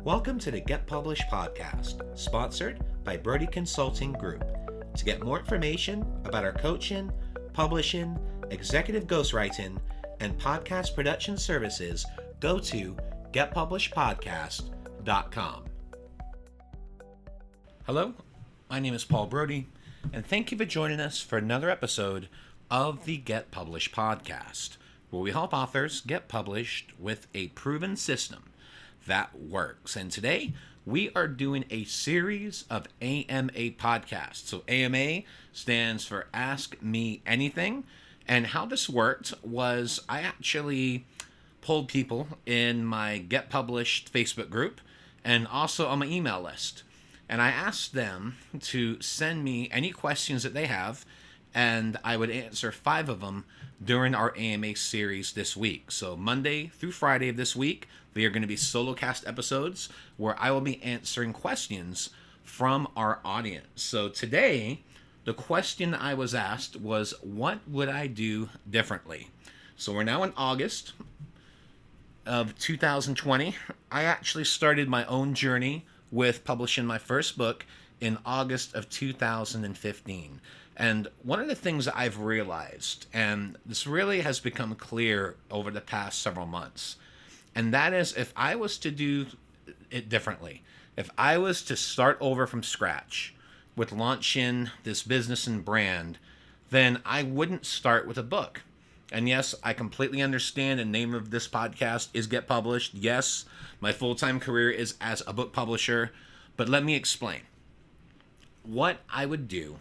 Welcome to the Get Published podcast, sponsored by Brodie Consulting Group. To get more information about our coaching, publishing, executive ghostwriting, and podcast production services, go to getpublishedpodcast.com. Hello, my name is Paul Brodie, and thank you for joining us for another episode of the Get Published podcast, where we help authors get published with a proven system that works. And today we are doing a series of AMA podcasts. So AMA stands for Ask Me Anything. And how this worked was I actually pulled people in my Get Published Facebook group and also on my email list. And I asked them to send me any questions that they have, and I would answer 5 of them during our AMA series this week. So Monday through Friday of this week, they are going to be solo cast episodes where I will be answering questions from our audience. So today, the question I was asked was, what would I do differently? So we're now in August of 2020. I actually started my own journey with publishing my first book in August of 2015. And one of the things that I've realized, and this really has become clear over the past several months, and that is if I was to do it differently, if I was to start over from scratch with launching this business and brand, then I wouldn't start with a book. And yes, I completely understand the name of this podcast is Get Published. Yes, my full-time career is as a book publisher, but let me explain. What I would do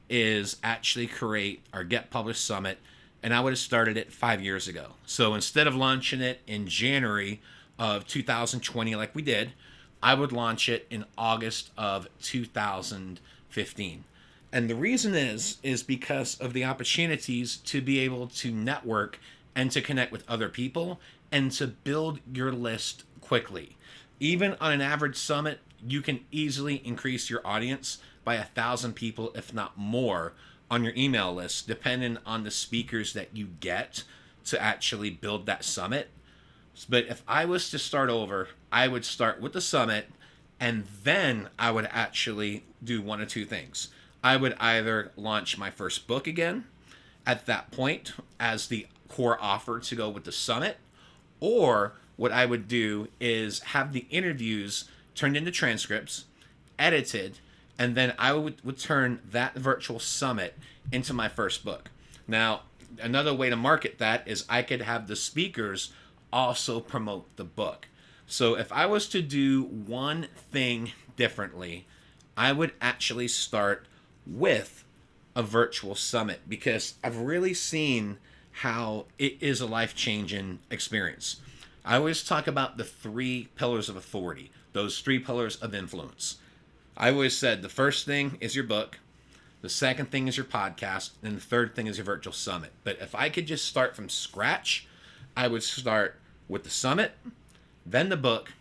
is actually create our Get Published Summit, and I would have started it 5 years ago. So instead of launching it in January of 2020 like we did, I would launch it in August of 2015. And the reason is because of the opportunities to be able to network and to connect with other people and to build your list quickly. Even on an average summit, you can easily increase your audience by 1,000 people, if not more, on your email list, depending on the speakers that you get to actually build that summit. But if I was to start over, I would start with the summit, and then I would actually do one of two things. I would either launch my first book again at that point as the core offer to go with the summit, or what I would do is have the interviews turned into transcripts, edited, and then I would turn that virtual summit into my first book. Now, another way to market that is I could have the speakers also promote the book. So if I was to do one thing differently, I would actually start with a virtual summit, because I've really seen how it is a life-changing experience. I always talk about the 3 pillars of authority, those 3 pillars of influence. I always said the first thing is your book, the second thing is your podcast, and the third thing is your virtual summit. But if I could just start from scratch, I would start with the summit, then the book,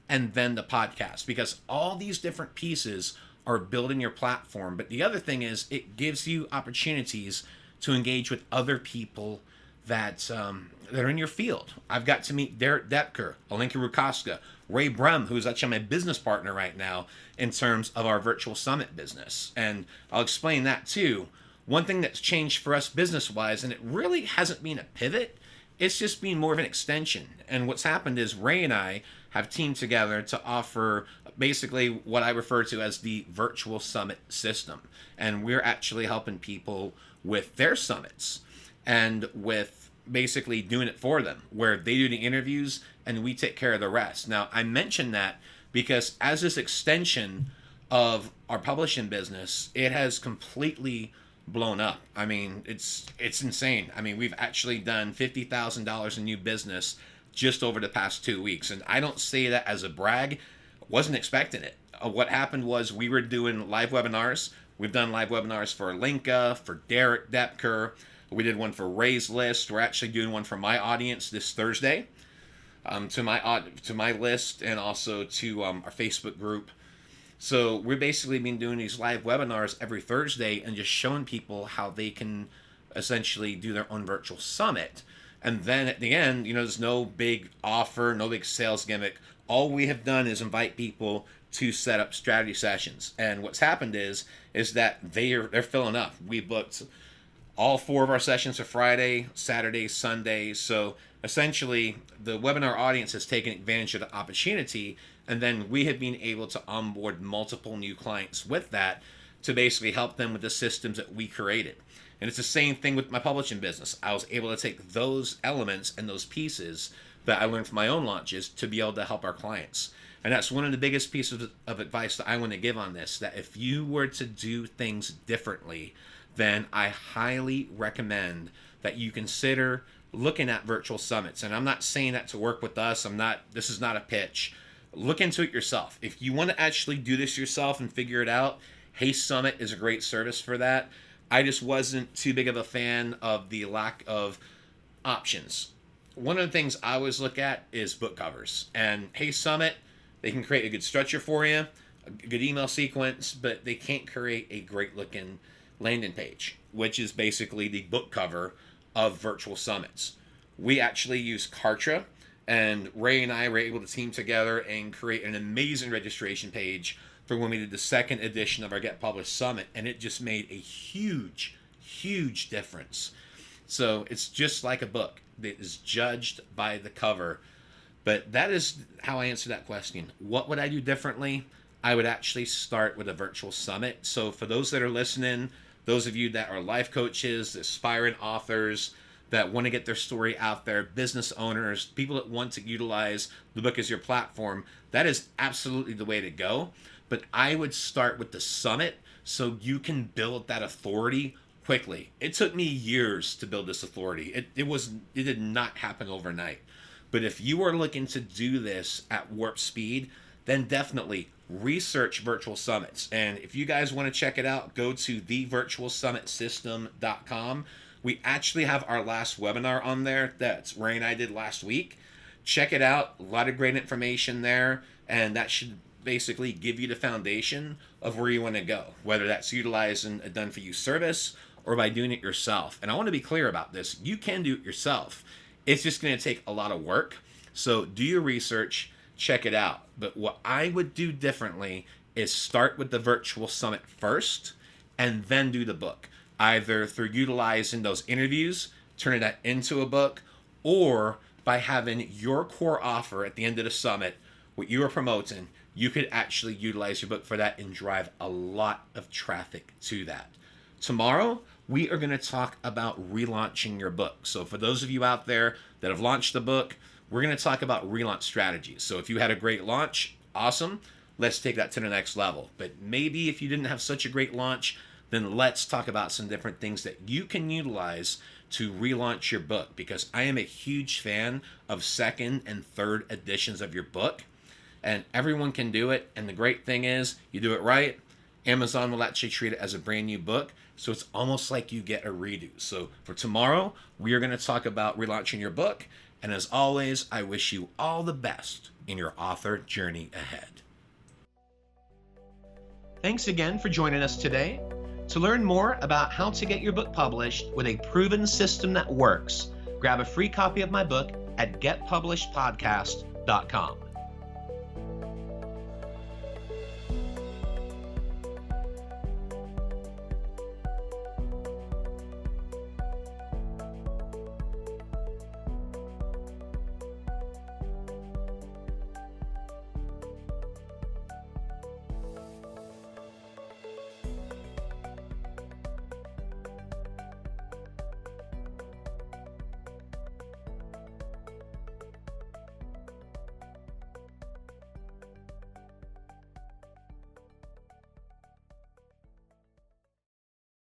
and then the podcast, because all these different pieces are building your platform. But the other thing is it gives you opportunities to engage with other people that are in your field. I've got to meet Derek Depker, Alenka Rukoska, Ray Brem, who's actually my business partner right now in terms of our virtual summit business. And I'll explain that too. One thing that's changed for us business-wise, and it really hasn't been a pivot, it's just been more of an extension. And what's happened is Ray and I have teamed together to offer basically what I refer to as the virtual summit system. And we're actually helping people with their summits and with basically doing it for them, where they do the interviews and we take care of the rest. Now, I mention that because as this extension of our publishing business, it has completely blown up. I mean, it's insane. I mean, we've actually done $50,000 in new business just over the past 2 weeks. And I don't say that as a brag. Wasn't expecting it. What happened was we were doing live webinars. We've done live webinars for Alenka, for Derek Depker. We did one for Ray's List. We're actually doing one for my audience this Thursday, to my list, and also to our Facebook group. So we've basically been doing these live webinars every Thursday and just showing people how they can essentially do their own virtual summit. And then at the end, there's no big offer, no big sales gimmick. All we have done is invite people to set up strategy sessions. And what's happened is that they're filling up. We booked all 4 of our sessions for Friday, Saturday, Sunday. So essentially, the webinar audience has taken advantage of the opportunity, and then we have been able to onboard multiple new clients with that to basically help them with the systems that we created. And it's the same thing with my publishing business. I was able to take those elements and those pieces that I learned from my own launches to be able to help our clients. And that's one of the biggest pieces of advice that I want to give on this, that if you were to do things differently, then I highly recommend that you consider looking at virtual summits. And I'm not saying that to work with us. This is not a pitch. Look into it yourself. If you want to actually do this yourself and figure it out, Hey Summit is a great service for that. I just wasn't too big of a fan of the lack of options. One of the things I always look at is book covers. And Hey Summit, they can create a good structure for you, a good email sequence, but they can't create a great looking landing page, which is basically the book cover of virtual summits. We actually use Kartra, and Ray and I were able to team together and create an amazing registration page for when we did the second edition of our Get Published Summit, and it just made a huge, huge difference. So it's just like a book that is judged by the cover. But that is how I answer that question. What would I do differently? I would actually start with a virtual summit. So for those that are listening, those of you that are life coaches, aspiring authors, that want to get their story out there, business owners, people that want to utilize the book as your platform, that is absolutely the way to go. But I would start with the summit so you can build that authority quickly. It took me years to build this authority. It did not happen overnight. But if you are looking to do this at warp speed, then definitely research virtual summits. And if you guys want to check it out, go to thevirtualsummitsystem.com. We actually have our last webinar on there that Ray and I did last week. Check it out. A lot of great information there. And that should basically give you the foundation of where you want to go, whether that's utilizing a done-for-you service or by doing it yourself. And I want to be clear about this. You can do it yourself. It's just going to take a lot of work. So do your research, check it out. But what I would do differently is start with the virtual summit first and then do the book, either through utilizing those interviews, turning that into a book, or by having your core offer at the end of the summit, what you are promoting, you could actually utilize your book for that and drive a lot of traffic to that. Tomorrow, we are going to talk about relaunching your book. So for those of you out there that have launched the book, we're going to talk about relaunch strategies. So if you had a great launch, awesome. Let's take that to the next level. But maybe if you didn't have such a great launch, then let's talk about some different things that you can utilize to relaunch your book, because I am a huge fan of second and third editions of your book, and everyone can do it. And the great thing is, you do it right, Amazon will actually treat it as a brand new book, so it's almost like you get a redo. So for tomorrow, we are going to talk about relaunching your book, and as always, I wish you all the best in your author journey ahead. Thanks again for joining us today. To learn more about how to get your book published with a proven system that works, grab a free copy of my book at getpublishedpodcast.com.